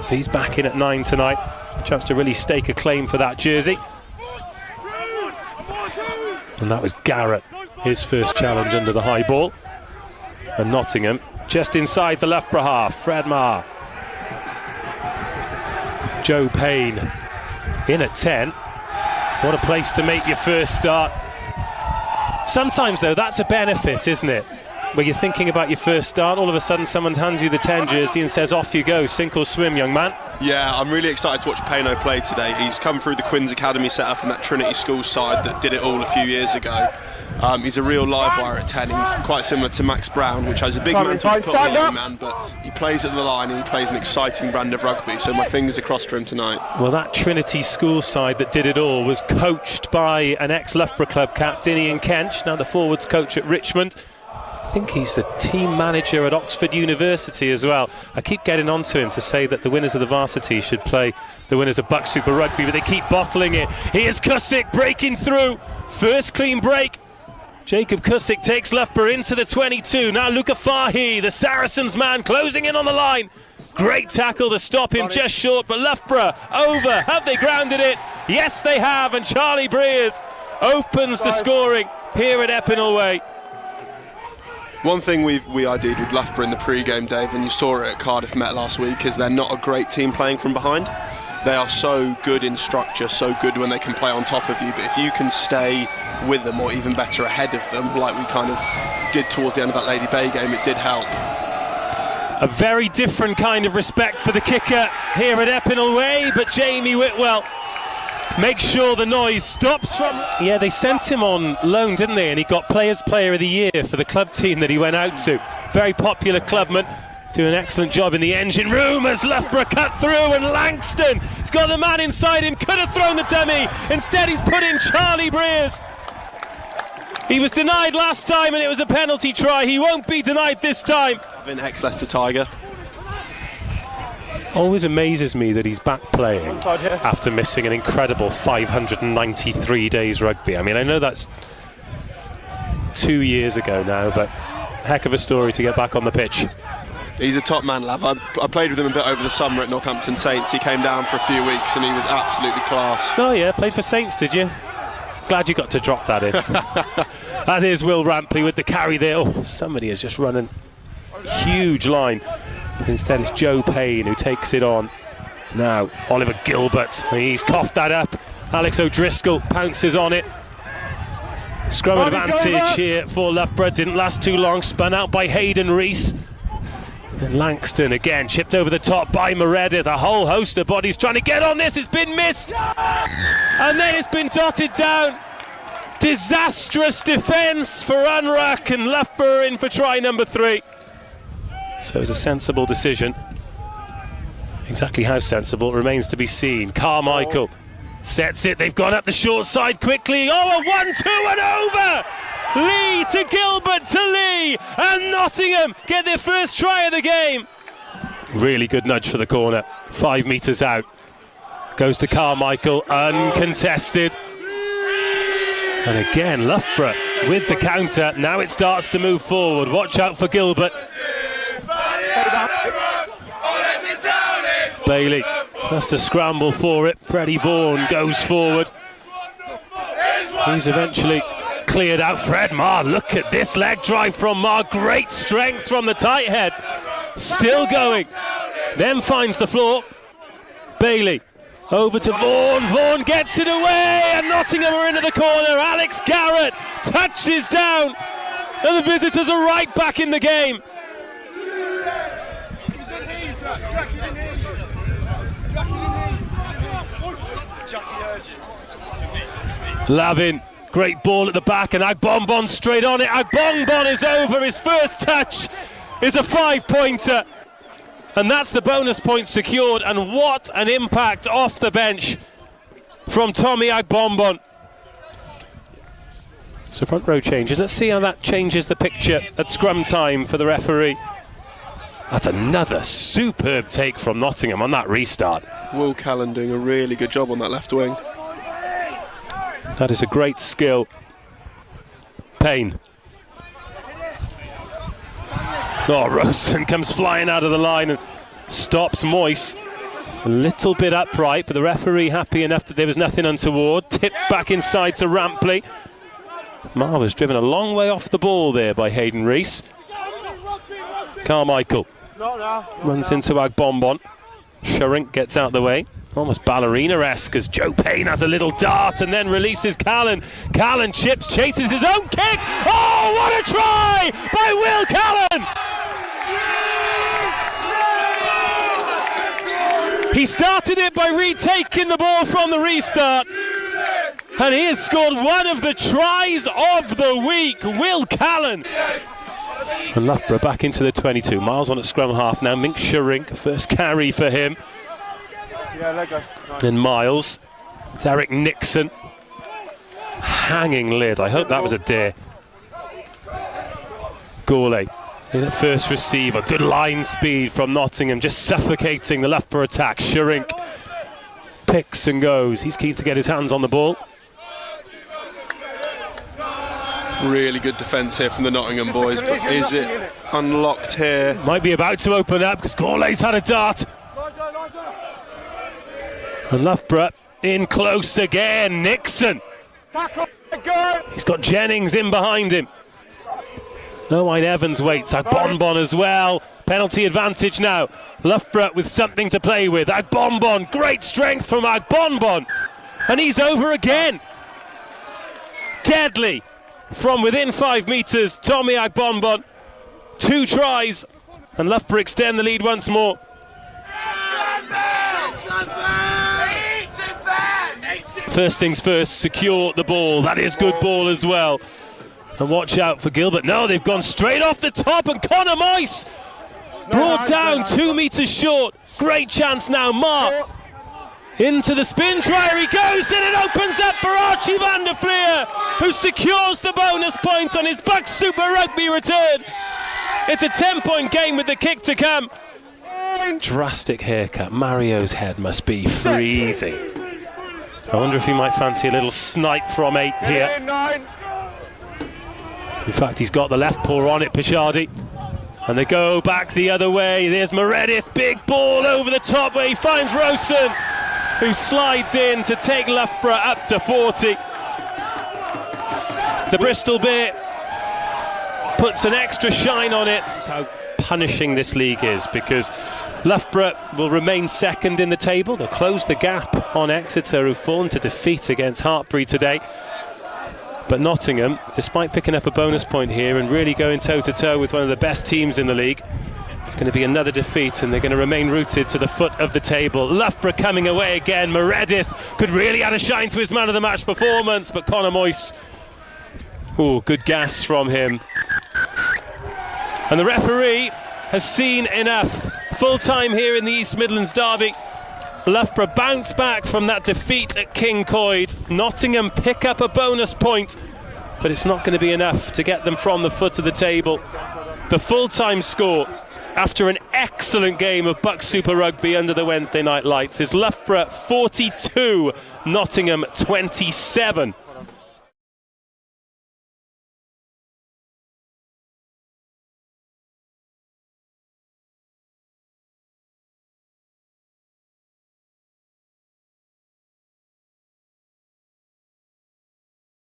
So he's back in at 9 tonight. Chance to really stake a claim for that jersey. And that was Garrett, his first challenge under the high ball. And Nottingham just inside the Loughborough half. Fred Maher. Joe Payne in at 10. What a place to make your first start. Sometimes though that's a benefit, isn't it? Where you're thinking about your first start, all of a sudden someone hands you the 10 jersey and says off you go, sink or swim, young man. Yeah, I'm really excited to watch Payno play today. He's come through the Queen's Academy setup and that Trinity School side that did it all a few years ago. He's a real live wire at 10. He's quite similar to Max Brown, which has a big man to put on a young man, but he plays at the line and he plays an exciting brand of rugby, so my fingers are crossed for him tonight. Well, that Trinity School side that did it all was coached by an ex-Loughborough club captain, Ian Kench, now the forwards coach at Richmond. I think he's the team manager at Oxford University as well. I keep getting onto him to say that the winners of the varsity should play the winners of BUCS Super Rugby, but they keep bottling it. Here's Cusick breaking through. First clean break. Jacob Cusick takes Loughborough into the 22. Now Luca Fahy, the Saracens man, closing in on the line. Great tackle to stop him just short, but Loughborough over. Have they grounded it? Yes, they have, and Charlie Breers opens the scoring here at Epinal Way. One thing we ID'd with Loughborough in the pre-game, Dave, and you saw it at Cardiff Met last week, is they're not a great team playing from behind. They are so good in structure, so good when they can play on top of you, but if you can stay with them, or even better ahead of them, like we kind of did towards the end of that Lady Bay game, it did help. A very different kind of respect for the kicker here at Epinal Way, but Jamie Whitwell makes sure the noise stops from... Yeah, they sent him on loan, didn't they? And he got Players' Player of the Year for the club team that he went out to. Very popular clubman. Do an excellent job in the engine room as Loughborough cut through, and Langston, he's got the man inside him, could have thrown the dummy. Instead he's put in Charlie Breers. He was denied last time and it was a penalty try. He won't be denied this time. Ex-Leicester Tiger. Always amazes me that he's back playing after missing an incredible 593 days rugby. I mean, I know that's 2 years ago now, but heck of a story to get back on the pitch. He's a top man, Lav. I played with him a bit over the summer at Northampton Saints. He came down for a few weeks and he was absolutely class. Oh yeah, played for Saints, did you? Glad you got to drop that in. And here's Will Rampley with the carry there. Oh, somebody has just run a huge line. But instead it's Joe Payne who takes it on. Now Oliver Gilbert, he's coughed that up. Alex O'Driscoll pounces on it. Scrum advantage here for Loughborough, didn't last too long, spun out by Hayden Rees. And Langston again chipped over the top by Meredith. A whole host of bodies trying to get on this. It's been missed, and then it's been dotted down. Disastrous defence for Unruck, and Loughborough in for try number 3. So it was a sensible decision. Exactly how sensible remains to be seen. Carmichael sets it. They've gone up the short side quickly. Oh, a 1-2 and over. Lee to Gilbert to Lee, and Nottingham get their first try of the game. Really good nudge for the corner, 5 metres out. Goes to Carmichael, uncontested. And again, Loughborough with the counter. Now it starts to move forward. Watch out for Gilbert. Bailey has to scramble for it. Freddie Vaughan goes forward. He's eventually cleared out. Fred Maher, look at this leg drive from Maher. Great strength from the tight head. Still going. Then finds the floor. Bailey over to Vaughan. Vaughan gets it away, and Nottingham are into the corner. Alex Garrett touches down, and the visitors are right back in the game. Lavin, great ball at the back, and Agbombon straight on it. Agbombon is over. His first touch is a 5-pointer, and that's the bonus point secured. And what an impact off the bench from Tommy Agbombon. So front row changes. Let's see how that changes the picture at scrum time for the referee. That's another superb take from Nottingham on that restart. Will Callan doing a really good job on that left wing. That is a great skill. Payne. Oh, Rosen comes flying out of the line and stops Moyes. A little bit upright, but the referee happy enough that there was nothing untoward. Tipped back inside to Rampley. Mar was driven a long way off the ball there by Hayden Rees. Carmichael runs into Agbonbon. Sharink gets out the way. Almost ballerina-esque as Joe Payne has a little dart and then releases Callan. Callan chips, chases his own kick. Oh, what a try by Will Callan! He started it by retaking the ball from the restart. And he has scored one of the tries of the week, Will Callan. And Loughborough back into the 22. Miles on at scrum half now. Mink Sharink, first carry for him. Nice. Then Miles. Derek Nixon. Hanging lid. I hope that was a dare. Gourlay. The first receiver. Good line speed from Nottingham. Just suffocating the Loughborough attack. Sharink picks and goes. He's keen to get his hands on the ball. Really good defence here from the Nottingham boys, but is it unlocked here? Might be about to open up because Gourlay's had a dart. And Loughborough in close again. Nixon. He's got Jennings in behind him. Owain Evans waits. Agbonbon as well. Penalty advantage now. Loughborough with something to play with. Agbonbon, great strength from Agbonbon. And he's over again. Deadly. From within 5 metres, Tommy Agbonbon. 2 tries, and Loughborough extend the lead once more. First things first, secure the ball. That is good ball as well. And watch out for Gilbert. No, they've gone straight off the top, and Connor Moyse brought down 2 metres short. Great chance now, Mark. Into the spin try, he goes, then it opens up for Archie van der Fleer, who secures the bonus point on his BUCS Super Rugby return. It's a 10-point game with the kick to come. Drastic haircut. Mario's head must be freezing. I wonder if he might fancy a little snipe from 8 here. In fact, he's got the left paw on it, Pichardi. And they go back the other way. There's Meredith, big ball over the top where he finds Rosen, who slides in to take Loughborough up to 40. The Bristol bit puts an extra shine on it. That's how punishing this league is, because Loughborough will remain second in the table. They'll close the gap on Exeter, who've fallen to defeat against Hartpury today. But Nottingham, despite picking up a bonus point here and really going toe-to-toe with one of the best teams in the league, it's going to be another defeat, and they're going to remain rooted to the foot of the table. Loughborough coming away again. Meredith could really add a shine to his man of the match performance, but Connor Moyse, oh, good gas from him. And the referee has seen enough. Full time here in the East Midlands derby. Loughborough bounce back from that defeat at King Coyd. Nottingham pick up a bonus point, but it's not going to be enough to get them from the foot of the table. The full-time score after an excellent game of BUCS Super Rugby under the Wednesday night lights is Loughborough 42, Nottingham 27.